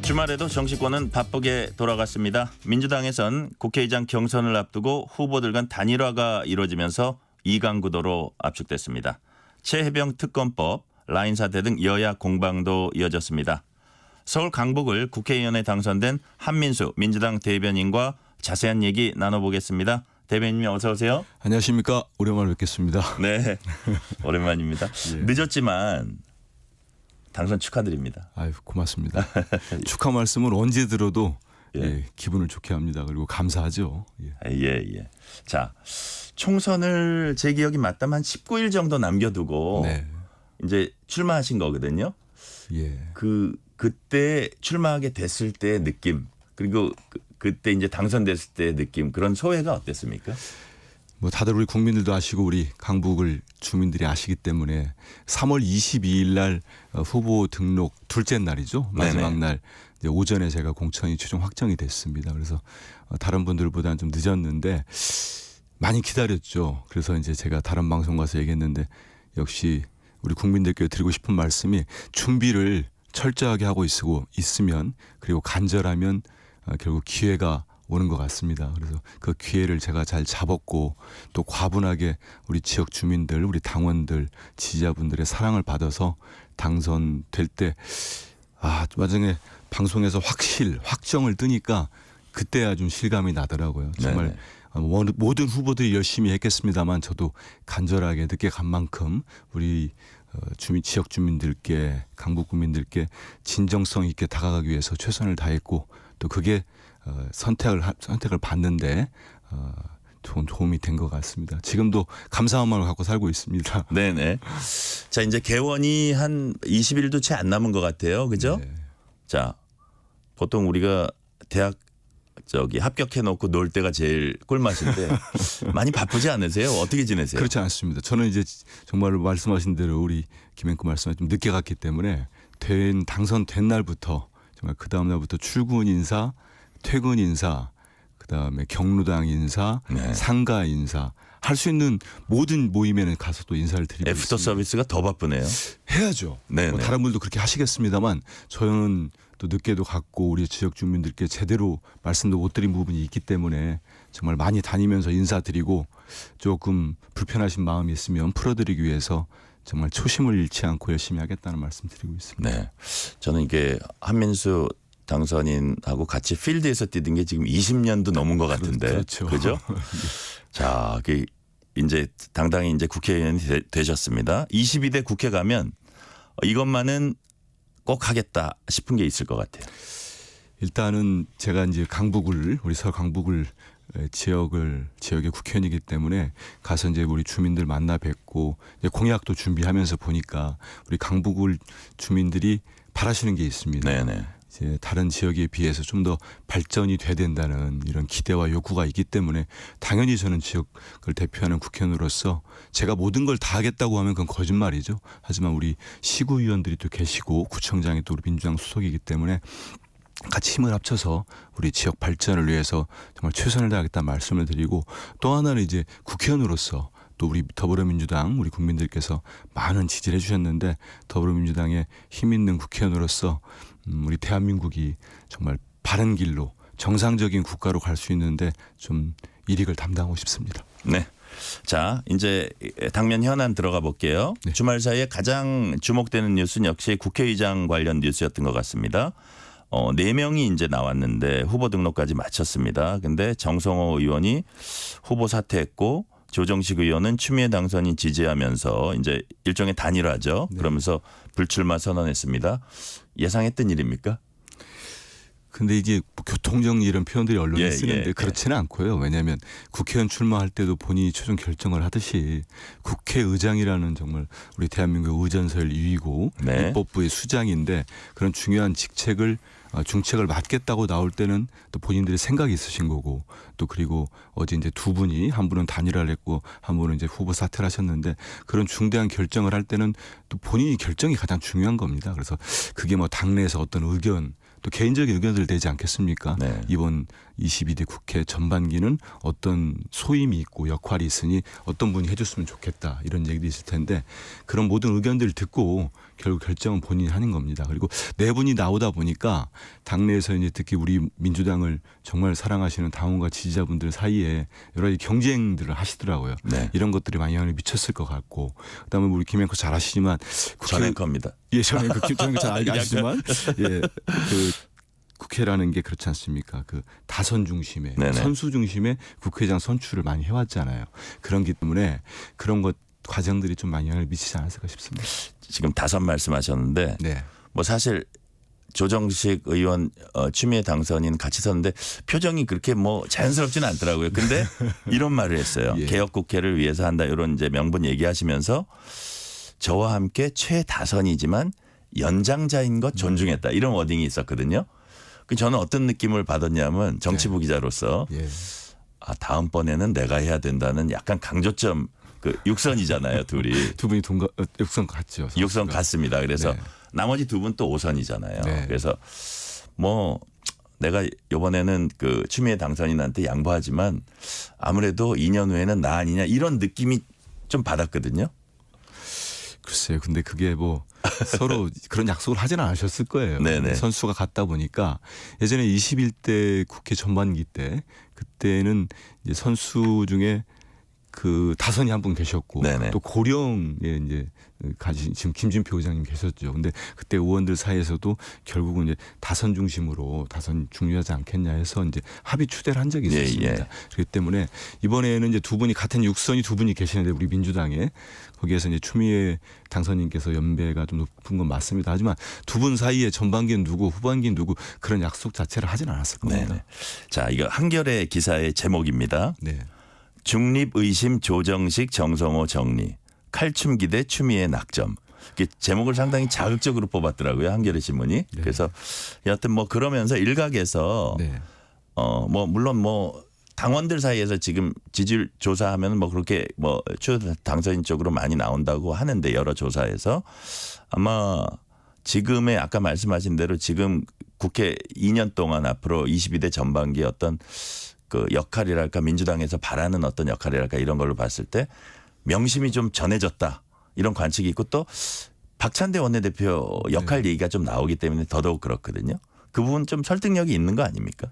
주말에도 정치권은 바쁘게 돌아갔습니다. 민주당에선 국회의장 경선을 앞두고 후보들 간 단일화가 이루어지면서 이강구도로 압축됐습니다. 최혜병 특검법, 라인 사태 등 여야 공방도 이어졌습니다. 서울 강북을 국회의원에 당선된 한민수 민주당 대변인과 자세한 얘기 나눠보겠습니다. 대변인님 어서 오세요. 안녕하십니까. 오랜만에 뵙겠습니다. 네, 오랜만입니다. 예. 늦었지만 당선 축하드립니다. 아유, 고맙습니다. 축하 말씀은 언제 들어도 예. 예, 기분을 좋게 합니다. 그리고 감사하죠. 예. 예. 자, 총선을 제 기억이 맞다면 한 19일 정도 남겨두고 네. 이제 출마하신 거거든요. 예. 그때 출마하게 됐을 때의 느낌, 그리고 그때 이제 당선됐을 때의 느낌, 그런 소회가 어땠습니까? 뭐 다들 우리 국민들도 아시고 우리 강북을 주민들이 아시기 때문에 3월 22일 날 후보 등록 둘째 날이죠. 마지막 네네. 날 이제 오전에 제가 공천이 최종 확정이 됐습니다. 그래서 다른 분들보다는 좀 늦었는데 많이 기다렸죠. 그래서 이제 제가 다른 방송 가서 얘기했는데 역시 우리 국민들께 드리고 싶은 말씀이 준비를 철저하게 하고 있으면 그리고 간절하면 결국 기회가 오는 것 같습니다. 그래서 그 기회를 제가 잘 잡았고 또 과분하게 우리 지역 주민들, 우리 당원들, 지지자분들의 사랑을 받아서 당선될 때 나중에 방송에서 확정을 뜨니까 그때야 좀 실감이 나더라고요. 정말 모든 후보들이 열심히 했겠습니다만 저도 간절하게 늦게 간 만큼 우리 지역 주민들께 강북 국민들께 진정성 있게 다가가기 위해서 최선을 다했고 또 그게 선택을 받는데 좋은 도움이 된 것 같습니다. 지금도 감사한 마음을 갖고 살고 있습니다. 네네. 자, 이제 개원이 한 20일도 채 안 남은 것 같아요. 그죠? 네. 자, 보통 우리가 대학 합격해놓고 놀 때가 제일 꿀맛인데 많이 바쁘지 않으세요? 어떻게 지내세요? 그렇지 않습니다. 저는 이제 정말 말씀하신 대로 우리 김행구 말씀에 좀 늦게 갔기 때문에 당선된 날부터 정말 그 다음 날부터 출근 인사, 퇴근 인사, 그다음에 경로당 인사, 네. 상가 인사 할 수 있는 모든 모임에는 가서 또 인사를 드리고 애프터 있습니다. 서비스가 더 바쁘네요. 해야죠. 네네. 뭐 다른 분도 그렇게 하시겠습니다만 저는 또 늦게도 갔고 우리 지역 주민들께 제대로 말씀도 못 드린 부분이 있기 때문에 정말 많이 다니면서 인사드리고 조금 불편하신 마음이 있으면 풀어드리기 위해서 정말 초심을 잃지 않고 열심히 하겠다는 말씀 드리고 있습니다. 네. 저는 이게 한민수 당선인하고 같이 필드에서 뛰던 게 지금 20년도 넘은 것 같은데. 그렇죠. 그죠? 자, 이제 당당히 이제 국회의원이 되셨습니다. 22대 국회 가면 이것만은 꼭 하겠다 싶은 게 있을 것 같아요. 일단은 제가 이제 우리 서울 강북을 지역의 국회의원이기 때문에 가서 이제 우리 주민들 만나 뵙고 이제 공약도 준비하면서 보니까 우리 강북을 주민들이 바라시는 게 있습니다. 네네. 이제 다른 지역에 비해서 좀 더 발전이 돼야 된다는 이런 기대와 요구가 있기 때문에 당연히 저는 지역을 대표하는 국회의원으로서 제가 모든 걸 다 하겠다고 하면 그건 거짓말이죠. 하지만 우리 시구위원들이 또 계시고 구청장이 또 우리 민주당 수석이기 때문에 같이 힘을 합쳐서 우리 지역 발전을 위해서 정말 최선을 다하겠다는 말씀을 드리고 또 하나는 이제 국회의원으로서 또 우리 더불어민주당 우리 국민들께서 많은 지지를 해주셨는데 더불어민주당의 힘 있는 국회의원으로서 우리 대한민국이 정말 바른 길로 정상적인 국가로 갈 수 있는데 좀 일익을 담당하고 싶습니다. 네. 자, 이제 당면 현안 들어가 볼게요. 네. 주말 사이에 가장 주목되는 뉴스는 역시 국회의장 관련 뉴스였던 것 같습니다. 4명이 이제 나왔는데 후보 등록까지 마쳤습니다. 근데 정성호 의원이 후보 사퇴했고 조정식 의원은 추미애 당선인 지지하면서 이제 일종의 단일화죠. 네. 그러면서 불출마 선언했습니다. 예상했던 일입니까? 근데 이제 뭐 교통정리 이런 표현들이 언론에 예, 쓰는데 예, 그렇지는 않고요. 왜냐하면 국회의원 출마할 때도 본인이 최종 결정을 하듯이 국회의장이라는 정말 우리 대한민국의 의전서열 2위고 네. 입법부의 수장인데 그런 중요한 중책을 맡겠다고 나올 때는 또 본인들의 생각이 있으신 거고 또 그리고 어제 이제 두 분이 한 분은 단일화를 했고 한 분은 이제 후보 사퇴를 하셨는데 그런 중대한 결정을 할 때는 또 본인이 결정이 가장 중요한 겁니다. 그래서 그게 뭐 당내에서 어떤 의견 또 개인적인 의견들 되지 않겠습니까? 네. 이번 22대 국회 전반기는 어떤 소임이 있고 역할이 있으니 어떤 분이 해줬으면 좋겠다 이런 얘기도 있을 텐데 그런 모든 의견들을 듣고 결국 결정은 본인이 하는 겁니다. 그리고 네 분이 나오다 보니까 당내에서 이제 특히 우리 민주당을 정말 사랑하시는 당원과 지지자분들 사이에 여러 가지 경쟁들을 하시더라고요. 네. 이런 것들이 많이 영향을 미쳤을 것 같고 그다음에 우리 김 앵커 잘 아시지만 전 앵커입니다. 예, 전 앵커 김 앵커 잘 아시지만 예, 그 국회라는 게 그렇지 않습니까? 그 다선 중심의 네네. 선수 중심의 국회의장 선출을 많이 해왔잖아요. 그런 기 때문에 그런 것 과정들이 좀 많이 영향을 미치지 않았을까 싶습니다. 지금 5 말씀하셨는데 네. 뭐 사실 조정식 의원 추미애 당선인 같이 섰는데 표정이 그렇게 뭐 자연스럽지는 않더라고요. 근데 이런 말을 했어요. 예. 개혁 국회를 위해서 한다 이런 이제 명분 얘기하시면서 저와 함께 최다선이지만 연장자인 것 존중했다 이런 워딩이 있었거든요. 그 저는 어떤 느낌을 받았냐면 정치부 기자로서 예. 아 다음번에는 내가 해야 된다는 약간 강조점 그 육선이잖아요 둘이. 두 분이 육선 같죠. 선수가. 육선 같습니다. 그래서 네. 나머지 두 분 또 5선이잖아요. 네. 그래서 뭐 내가 이번에는 그 추미애 당선인한테 양보하지만 아무래도 2년 후에는 나 아니냐 이런 느낌이 좀 받았거든요. 글쎄요. 근데 그게 뭐 서로 그런 약속을 하지는 않으셨을 거예요. 네네. 선수가 같다 보니까 예전에 21대 국회 전반기 때 그때는 이제 선수 중에 그 다선이 한 분 계셨고 네네. 또 고령에 이제 가진 지금 김진표 의장님 계셨죠. 근데 그때 의원들 사이에서도 결국은 이제 다선 중심으로 다선 중요하지 않겠냐 해서 이제 합의 추대를 한 적이 예, 있었습니다. 예. 그렇기 때문에 이번에는 이제 두 분이 같은 육선이 두 분이 계시는데 우리 민주당에 거기에서 이제 추미애 당선인께서 연배가 좀 높은 건 맞습니다. 하지만 두 분 사이에 전반기는 누구 후반기는 누구 그런 약속 자체를 하진 않았을 겁니다. 네네. 자 이거 한겨레 기사의 제목입니다. 네. 중립의심 조정식 정성호 정리 칼춤기대 추미애 낙점. 이게 제목을 상당히 자극적으로 뽑았더라고요 한겨레 신문이. 네. 그래서 여하튼 뭐 그러면서 일각에서 네. 뭐 물론 뭐 당원들 사이에서 지금 지지율 조사하면 뭐 그렇게 뭐 추 당선인 쪽으로 많이 나온다고 하는데 여러 조사에서 아마 지금의 아까 말씀하신 대로 지금 국회 2년 동안 앞으로 22대 전반기의 어떤 그 역할이랄까 민주당에서 바라는 어떤 역할이랄까 이런 걸로 봤을 때 명심이 좀 전해졌다 이런 관측이 있고 또 박찬대 원내대표 역할 얘기가 좀 나오기 때문에 더더욱 그렇거든요. 그 부분 좀 설득력이 있는 거 아닙니까?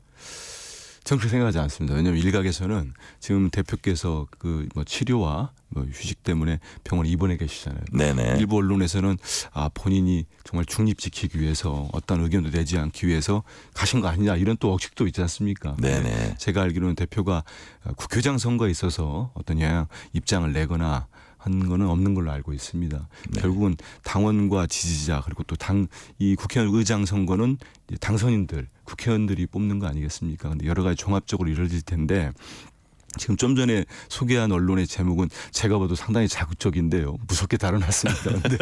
저는 그렇게 생각하지 않습니다. 왜냐하면 일각에서는 지금 대표께서 그 뭐 치료와 뭐 휴직 때문에 병원에 입원해 계시잖아요. 네네. 일부 언론에서는 아 본인이 정말 중립 지키기 위해서 어떤 의견도 내지 않기 위해서 가신 거 아니냐 이런 또 억측도 있지 않습니까? 네네. 제가 알기로는 대표가 국회의장 선거에 있어서 어떤 영향 입장을 내거나 한 거는 없는 걸로 알고 있습니다. 네. 결국은 당원과 지지자 그리고 또 이 국회의원 의장 선거는 이제 당선인들 국회의원들이 뽑는 거 아니겠습니까? 근데 여러 가지 종합적으로 이루어질 텐데 지금 좀 전에 소개한 언론의 제목은 제가 봐도 상당히 자극적인데요. 무섭게 다뤄놨습니다. 그런데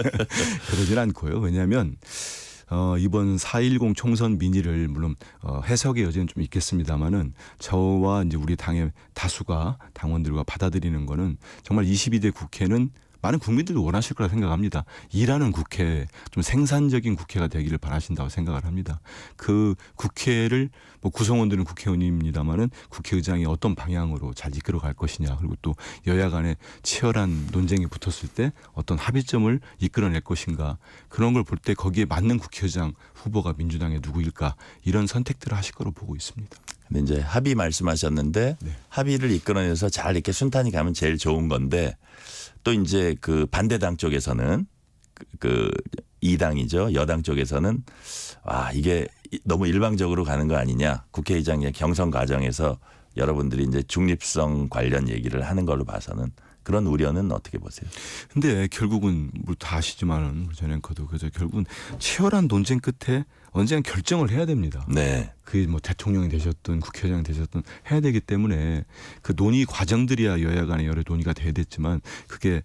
그러진 않고요. 왜냐하면 이번 4.10 총선 민의를 물론 해석의 여지는 좀 있겠습니다만은 저와 이제 우리 당의 다수가 당원들과 받아들이는 거는 정말 22대 국회는 많은 국민들도 원하실 거라 생각합니다. 일하는 국회, 좀 생산적인 국회가 되기를 바라신다고 생각을 합니다. 그 국회를 뭐 구성원들은 국회의원입니다만은 국회의장이 어떤 방향으로 잘 이끌어갈 것이냐 그리고 또 여야 간에 치열한 논쟁이 붙었을 때 어떤 합의점을 이끌어낼 것인가 그런 걸 볼 때 거기에 맞는 국회의장 후보가 민주당의 누구일까 이런 선택들을 하실 거로 보고 있습니다. 근데 이제 합의 말씀하셨는데 네. 합의를 이끌어내서 잘 이렇게 순탄히 가면 제일 좋은 건데 또 이제 그 반대당 쪽에서는 그 2당이죠. 여당 쪽에서는 아 이게 너무 일방적으로 가는 거 아니냐. 국회의장의 경선 과정에서 여러분들이 이제 중립성 관련 얘기를 하는 걸로 봐서는 그런 우려는 어떻게 보세요? 근데 결국은 뭐 다 아시지만은 전 앵커도 그저 결국은 치열한 논쟁 끝에 언젠가 결정을 해야 됩니다. 네. 그게 뭐 대통령이 되셨든 국회의장이 되셨든 해야 되기 때문에 그 논의 과정들이야 여야 간에 여러 논의가 돼야 됐지만 그게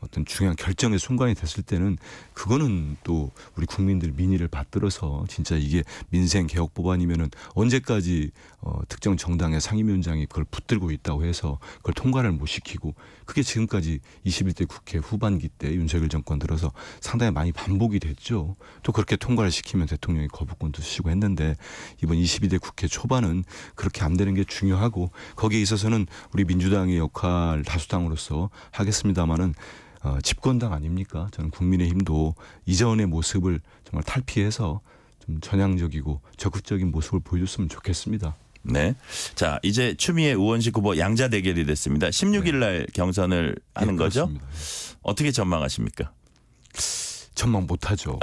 어떤 중요한 결정의 순간이 됐을 때는 그거는 또 우리 국민들 민의를 받들어서 진짜 이게 민생 개혁 법안이면은 언제까지 특정 정당의 상임위원장이 그걸 붙들고 있다고 해서 그걸 통과를 못 시키고 그게 지금까지 21대 국회 후반기 때 윤석열 정권 들어서 상당히 많이 반복이 됐죠. 또 그렇게 통과를 시키면 대통령이 거부권도 쓰시고 했는데 이번 22대 국회 초반은 그렇게 안 되는 게 중요하고 거기에 있어서는 우리 민주당의 역할 다수당으로서 하겠습니다마는 집권당 아닙니까? 저는 국민의힘도 이전의 모습을 정말 탈피해서 좀 전향적이고 적극적인 모습을 보여줬으면 좋겠습니다. 네. 자, 이제 추미애 우원식 후보 양자 대결이 됐습니다. 16일 날 경선을 하는 거죠? 그렇습니다. 어떻게 전망하십니까? 전망 못하죠.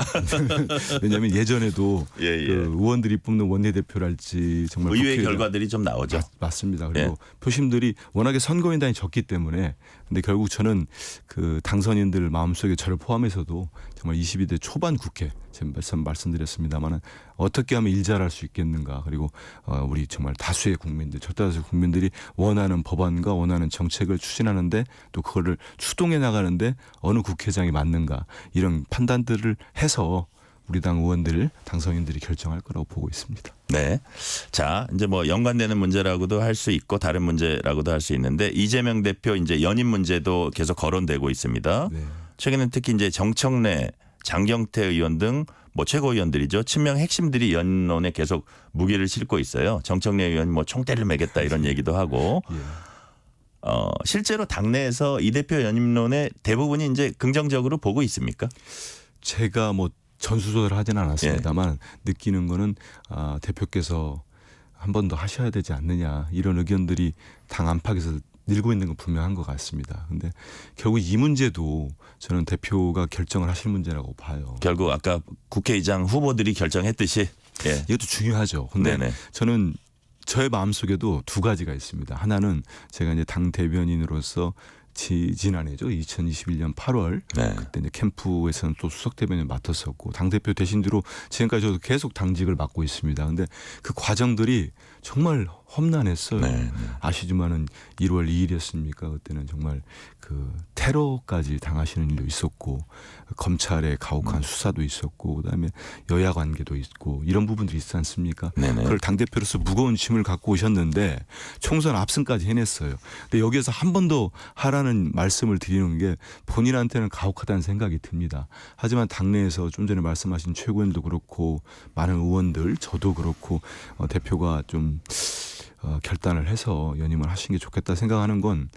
왜냐하면 예전에도 예, 예. 그 의원들이 뽑는 원내대표랄지 정말 의회 국회의장- 결과들이 좀 나오죠. 맞습니다. 그리고 예. 표심들이 워낙에 선거인단이 적기 때문에 근데 결국 저는 그 당선인들 마음속에 저를 포함해서도 정말 22대 초반 국회 지금 말씀드렸습니다마는 어떻게 하면 일 잘할 수 있겠는가 그리고 우리 정말 다수의 국민들 절대다수의 국민들이 원하는 법안과 원하는 정책을 추진하는데 또 그거를 추동해 나가는데 어느 국회의장이 맞는가 이런 판단들을 해서 우리 당 의원들 당선인들이 결정할 거라고 보고 있습니다. 네. 자, 이제 뭐 연관되는 문제라고도 할 수 있고 다른 문제라고도 할 수 있는데 이재명 대표 이제 연임 문제도 계속 거론되고 있습니다. 네. 최근에 특히 이제 정청래, 장경태 의원 등 뭐 최고위원들이죠. 친명 핵심들이 연론에 계속 무게를 싣고 있어요. 정청래 의원이 뭐 총대를 매겠다 이런 얘기도 하고 예. 실제로 당내에서 이 대표 연임론에 대부분이 이제 긍정적으로 보고 있습니까? 제가 뭐 전수조사를 하진 않았습니다만 느끼는 거는 대표께서 한 번 더 하셔야 되지 않느냐 이런 의견들이 당 안팎에서 늘고 있는 건 분명한 것 같습니다. 근데 결국 이 문제도 저는 대표가 결정을 하실 문제라고 봐요. 결국 아까 국회의장 후보들이 결정했듯이 예. 이것도 중요하죠. 근데 네네. 저는 저의 마음속에도 두 가지가 있습니다. 하나는 제가 이제 당 대변인으로서 지난해죠. 2021년 8월 네. 그때 이제 캠프에서는 또 수석 대변인을 맡았었고 당 대표 되신 뒤로 지금까지 저도 계속 당직을 맡고 있습니다. 근데 그 과정들이 정말 험난했어요. 네. 아시지만은 1월 2일이었습니까? 그때는 정말 그 테러까지 당하시는 일도 있었고 검찰의 가혹한 수사도 있었고 그다음에 여야 관계도 있고 이런 부분들이 있지 않습니까? 네네. 그걸 당 대표로서 무거운 짐을 갖고 오셨는데 총선 압승까지 해냈어요. 근데 여기에서 한 번 더 하라는 말씀을 드리는 게 본인한테는 가혹하다는 생각이 듭니다. 하지만 당내에서 좀 전에 말씀하신 최고위원도 그렇고 많은 의원들 저도 그렇고 대표가 좀 결단을 해서 연임을 하시는 게 좋겠다 생각하는 건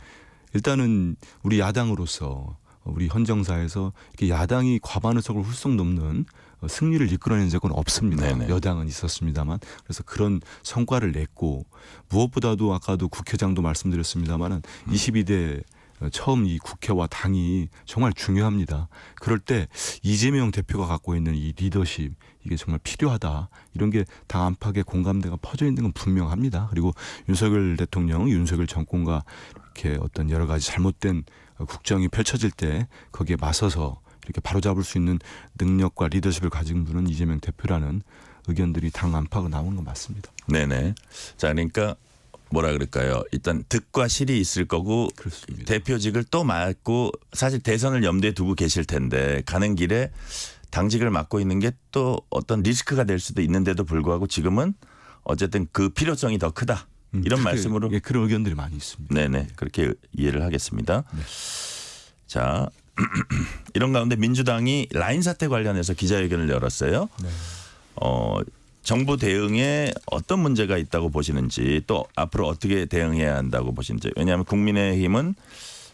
일단은 우리 야당으로서 우리 헌정사에서 이렇게 야당이 과반 의석을 훌쩍 넘는 승리를 이끌어낸 적은 없습니다. 네네. 여당은 있었습니다만 그래서 그런 성과를 냈고 무엇보다도 아까도 국회장도 말씀드렸습니다마는 22대 처음 이 국회와 당이 정말 중요합니다. 그럴 때 이재명 대표가 갖고 있는 이 리더십 이게 정말 필요하다. 이런 게 당 안팎의 공감대가 퍼져 있는 건 분명합니다. 그리고 윤석열 대통령, 윤석열 정권과 이렇게 어떤 여러 가지 잘못된 국정이 펼쳐질 때 거기에 맞서서 이렇게 바로잡을 수 있는 능력과 리더십을 가진 분은 이재명 대표라는 의견들이 당 안팎으로 나오는 건 맞습니다. 네네. 자, 그러니까 뭐라 그럴까요? 일단 득과 실이 있을 거고 그렇습니다. 대표직을 또 맡고 사실 대선을 염두에 두고 계실 텐데 가는 길에 당직을 맡고 있는 게 또 어떤 리스크가 될 수도 있는데도 불구하고 지금은 어쨌든 그 필요성이 더 크다. 이런 말씀으로. 예, 그런 의견들이 많이 있습니다. 네네. 그렇게 이해를 하겠습니다. 자, 이런 가운데 민주당이 라인 사태 관련해서 기자회견을 열었어요. 네. 정부 대응에 어떤 문제가 있다고 보시는지 또 앞으로 어떻게 대응해야 한다고 보시는지. 왜냐하면 국민의힘은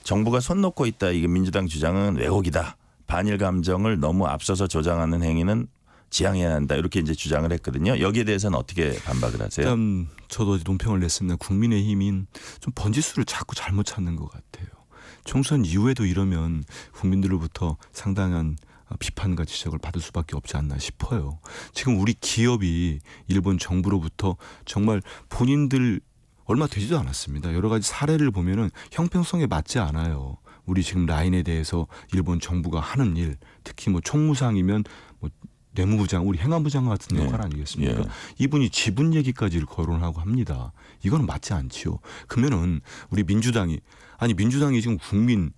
정부가 손 놓고 있다. 이게 민주당 주장은 왜곡이다. 반일 감정을 너무 앞서서 조장하는 행위는 지양해야 한다. 이렇게 이제 주장을 했거든요. 여기에 대해서는 어떻게 반박을 하세요? 일단 저도 논평을 냈습니다. 국민의힘인 좀 번지수를 자꾸 잘못 찾는 것 같아요. 총선 이후에도 이러면 국민들로부터 상당한 비판과 지적을 받을 수밖에 없지 않나 싶어요. 지금 우리 기업이 일본 정부로부터 정말 본인들 얼마 되지도 않았습니다. 여러 가지 사례를 보면은 형평성에 맞지 않아요. 우리 지금 라인에 대해서 일본 정부가 하는 일, 특히 뭐 총무상이면 뭐 내무부장, 우리 행안부장 같은 역할 아니겠습니까? 예. 이분이 지분 얘기까지 거론하고 합니다. 이거는 맞지 않지요. 그러면은 우리 민주당이 지금 국민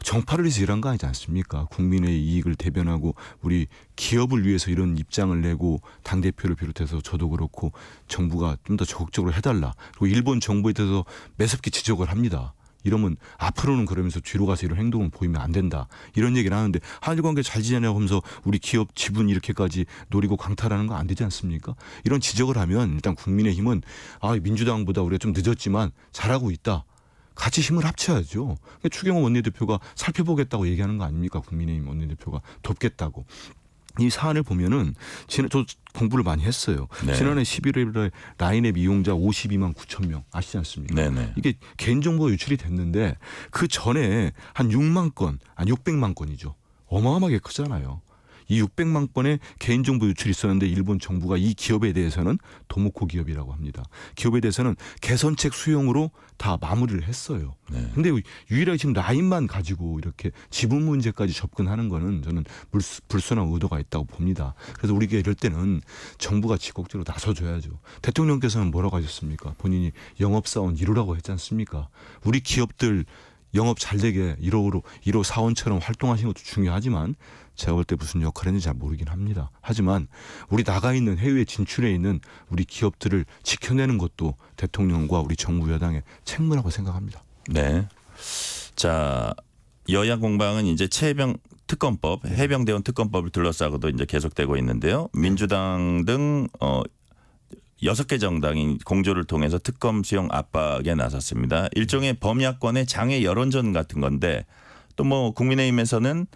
정파를 위해서 일한 거 아니지 않습니까? 국민의 이익을 대변하고 우리 기업을 위해서 이런 입장을 내고 당대표를 비롯해서 저도 그렇고 정부가 좀 더 적극적으로 해달라. 그리고 일본 정부에 대해서 매섭게 지적을 합니다. 이러면 앞으로는 그러면서 뒤로 가서 이런 행동을 보이면 안 된다. 이런 얘기를 하는데 한일 관계 잘 지내냐고 하면서 우리 기업 지분 이렇게까지 노리고 강탈하는 거 안 되지 않습니까? 이런 지적을 하면 일단 국민의힘은 민주당보다 우리가 좀 늦었지만 잘하고 있다. 같이 힘을 합쳐야죠. 그러니까 추경호 원내대표가 살펴보겠다고 얘기하는 거 아닙니까? 국민의힘 원내대표가 돕겠다고. 이 사안을 보면은 저 공부를 많이 했어요. 네. 지난해 11월에 라인앱 이용자 52만 9천 명 아시지 않습니까? 네네. 이게 개인정보가 유출이 됐는데 그 전에 한 6만 건, 600만 건이죠. 어마어마하게 크잖아요. 이 600만 건의 개인정보 유출이 있었는데 일본 정부가 이 기업에 대해서는 도모코 기업이라고 합니다. 기업에 대해서는 개선책 수용으로 다 마무리를 했어요. 네. 근데 유일하게 지금 라인만 가지고 이렇게 지분 문제까지 접근하는 거는 저는 불순한 의도가 있다고 봅니다. 그래서 우리가 이럴 때는 정부가 적극적으로 나서줘야죠. 대통령께서는 뭐라고 하셨습니까? 본인이 영업사원 1호라고 했지 않습니까? 우리 기업들 영업 잘 되게 1호 사원처럼 활동하시는 것도 중요하지만 제가 볼 때 무슨 역할을 했는지 잘 모르긴 합니다. 하지만 우리 나가 있는 해외 진출해 있는 우리 기업들을 지켜내는 것도 대통령과 우리 정부 여당의 책무라고 생각합니다. 네. 자, 여야 공방은 이제 최해병 특검법, 해병대원 특검법을 둘러싸고도 이제 계속되고 있는데요. 민주당 등 6개 정당이 공조를 통해서 특검 수용 압박에 나섰습니다. 일종의 범야권의 장애 여론전 같은 건데 또 뭐 국민의힘에서는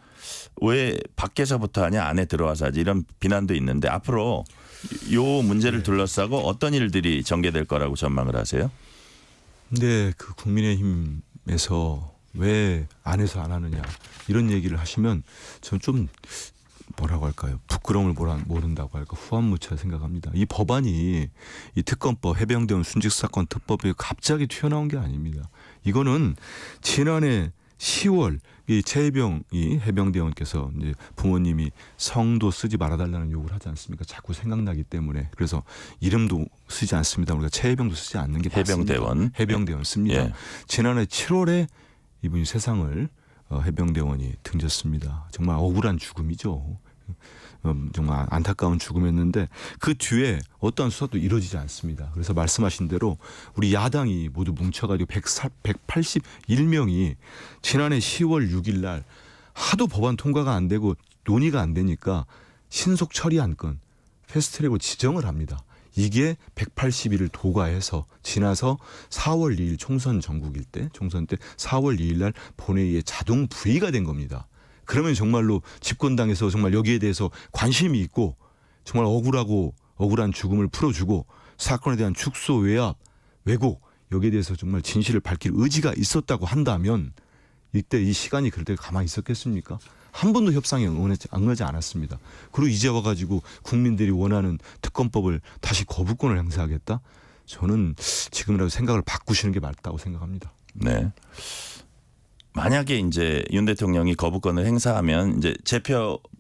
왜 밖에서부터 하냐 안에 들어와서 하지 이런 비난도 있는데 앞으로 요 문제를 둘러싸고 어떤 일들이 전개될 거라고 전망을 하세요? 근데 그 국민의힘에서 왜 안에서 안 하느냐 이런 얘기를 하시면 저는 좀 뭐라고 할까요? 부끄러움을 모른다고 할까? 후한무차 생각합니다. 이 법안이 이 특검법 해병대원 순직사건 특법이 갑자기 튀어나온 게 아닙니다. 이거는 지난해 10월 이 최해병이 해병대원께서 이제 부모님이 성도 쓰지 말아달라는 요구를 하지 않습니까? 자꾸 생각나기 때문에 그래서 이름도 쓰지 않습니다. 우리가 최해병도 쓰지 않는 게 해병대원. 해병대원 씁니다. 예. 지난해 7월에 이분이 세상을 해병대원이 등졌습니다. 정말 억울한 죽음이죠. 정말 안타까운 죽음이었는데 그 뒤에 어떠한 수사도 이루어지지 않습니다. 그래서 말씀하신 대로 우리 야당이 모두 뭉쳐가지고 181명이 지난해 10월 6일 날 하도 법안 통과가 안 되고 논의가 안 되니까 신속 처리 안건 패스트트랙으로 지정을 합니다. 이게 180일을 도과해서 지나서 4월 2일 총선 전국일 때 총선 때 4월 2일 날 본회의에 자동 부의가 된 겁니다. 그러면 정말로 집권당에서 정말 여기에 대해서 관심이 있고 정말 억울한 죽음을 풀어주고 사건에 대한 축소, 외압, 왜곡 여기에 대해서 정말 진실을 밝힐 의지가 있었다고 한다면 이때 이 시간이 그럴 때 가만히 있었겠습니까? 한 번도 협상에 응하지 않았습니다. 그리고 이제 와가지고 국민들이 원하는 특검법을 다시 거부권을 행사하겠다? 저는 지금이라도 생각을 바꾸시는 게 맞다고 생각합니다. 네. 만약에 이제 윤 대통령이 거부권을 행사하면 이제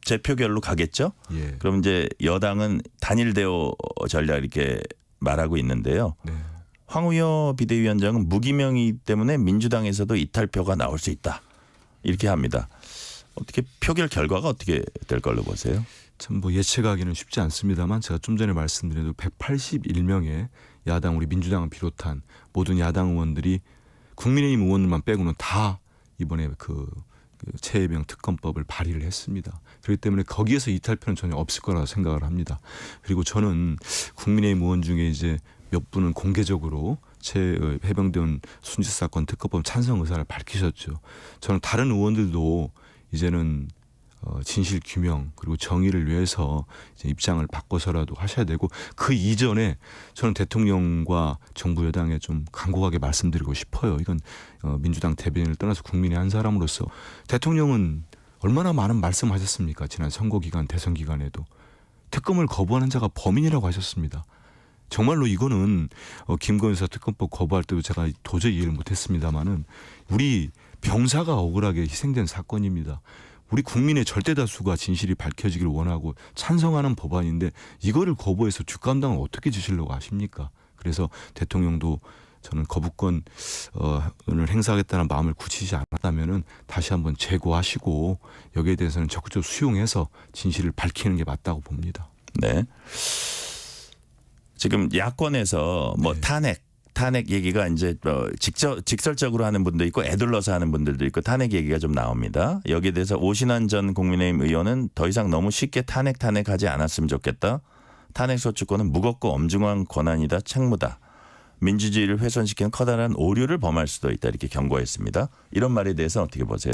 제표결로 가겠죠. 예. 그럼 이제 여당은 단일 대오 전략 이렇게 말하고 있는데요. 네. 황우여 비대위원장은 무기명이기 때문에 민주당에서도 이탈표가 나올 수 있다. 이렇게 합니다. 어떻게 표결 결과가 어떻게 될 걸로 보세요? 참 뭐 예측하기는 쉽지 않습니다만 제가 좀 전에 말씀드린 대로 181명의 야당 우리 민주당을 비롯한 모든 야당 의원들이 국민의힘 의원들만 빼고는 다 이번에 그 최해병 특검법을 발의를 했습니다. 그렇기 때문에 거기에서 이탈표는 전혀 없을 거라고 생각을 합니다. 그리고 저는 국민의힘 의원 중에 이제 몇 분은 공개적으로 해병대원 순직사건 특검법 찬성 의사를 밝히셨죠. 저는 다른 의원들도 이제는 진실 규명 그리고 정의를 위해서 이제 입장을 바꿔서라도 하셔야 되고 그 이전에 저는 대통령과 정부 여당에 좀 간곡하게 말씀드리고 싶어요. 이건 민주당 대변인을 떠나서 국민의 한 사람으로서 대통령은 얼마나 많은 말씀하셨습니까? 지난 선거 기간 대선 기간에도 특검을 거부하는 자가 범인이라고 하셨습니다. 정말로 이거는 김건희 여사 특검법 거부할 때도 제가 도저히 이해를 못했습니다마는 우리 병사가 억울하게 희생된 사건입니다. 우리 국민의 절대 다수가 진실이 밝혀지길 원하고 찬성하는 법안인데 이거를 거부해서 뒷감당을 어떻게 지시려고 하십니까? 그래서 대통령도 저는 거부권을 행사하겠다는 마음을 굳히지 않았다면은 다시 한번 재고하시고 여기에 대해서는 적극적으로 수용해서 진실을 밝히는 게 맞다고 봅니다. 네. 지금 야권에서 뭐 네. 탄핵 얘기가 이제 직설적으로 하는 분도 있고 애둘러서 하는 분들도 있고 탄핵 얘기가 좀 나옵니다. 여기에 대해서 오신환 전 국민의힘 의원은 더 이상 너무 쉽게 탄핵하지 않았으면 좋겠다. 탄핵 소추권은 무겁고 엄중한 권한이다. 책무다. 민주주의를 훼손시키는 커다란 오류를 범할 수도 있다. 이렇게 경고했습니다. 이런 말에 대해서 어떻게 보세요?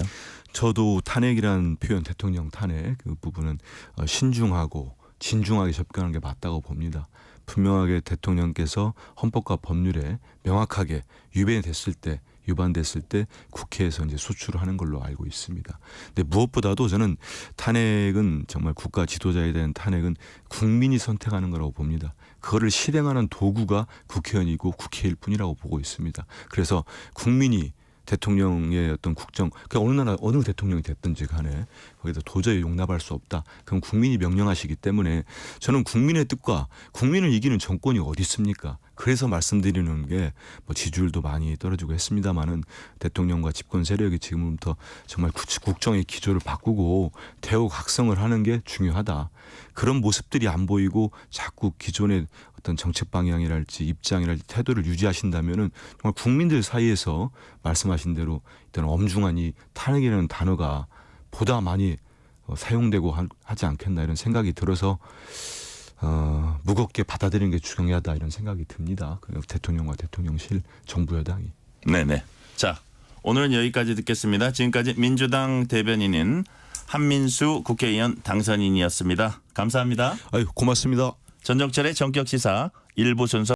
저도 탄핵이라는 표현, 대통령 탄핵 그 부분은 신중하고 진중하게 접근하는 게 맞다고 봅니다. 분명하게 대통령께서 헌법과 법률에 명확하게 위반됐을 때 국회에서 이제 소추를 하는 걸로 알고 있습니다. 근데 무엇보다도 저는 탄핵은 정말 국가 지도자에 대한 탄핵은 국민이 선택하는 거라고 봅니다. 그거를 실행하는 도구가 국회의원이고 국회일 뿐이라고 보고 있습니다. 그래서 국민이 대통령의 어떤 국정, 그 어느 나라 어느 대통령이 됐든지 간에 거기서 도저히 용납할 수 없다. 그럼 국민이 명령하시기 때문에 저는 국민의 뜻과 국민을 이기는 정권이 어디 있습니까? 그래서 말씀드리는 게 뭐 지지율도 많이 떨어지고 했습니다마는 대통령과 집권 세력이 지금부터 정말 국정의 기조를 바꾸고 대우각성을 하는 게 중요하다. 그런 모습들이 안 보이고 자꾸 기존의 어떤 정책 방향이랄지 입장이랄지 태도를 유지하신다면은 정말 국민들 사이에서 말씀하신 대로 일단 엄중한 이 탄핵이라는 단어가 보다 많이 사용되고 하지 않겠나 이런 생각이 들어서 무겁게 받아들이는 게 중요하다 이런 생각이 듭니다. 대통령과 대통령실 정부 여당이. 네네. 자, 오늘은 여기까지 듣겠습니다. 지금까지 민주당 대변인인 한민수 국회의원 당선인이었습니다. 감사합니다. 아유 고맙습니다. 전정철의 전격시사 1부 순서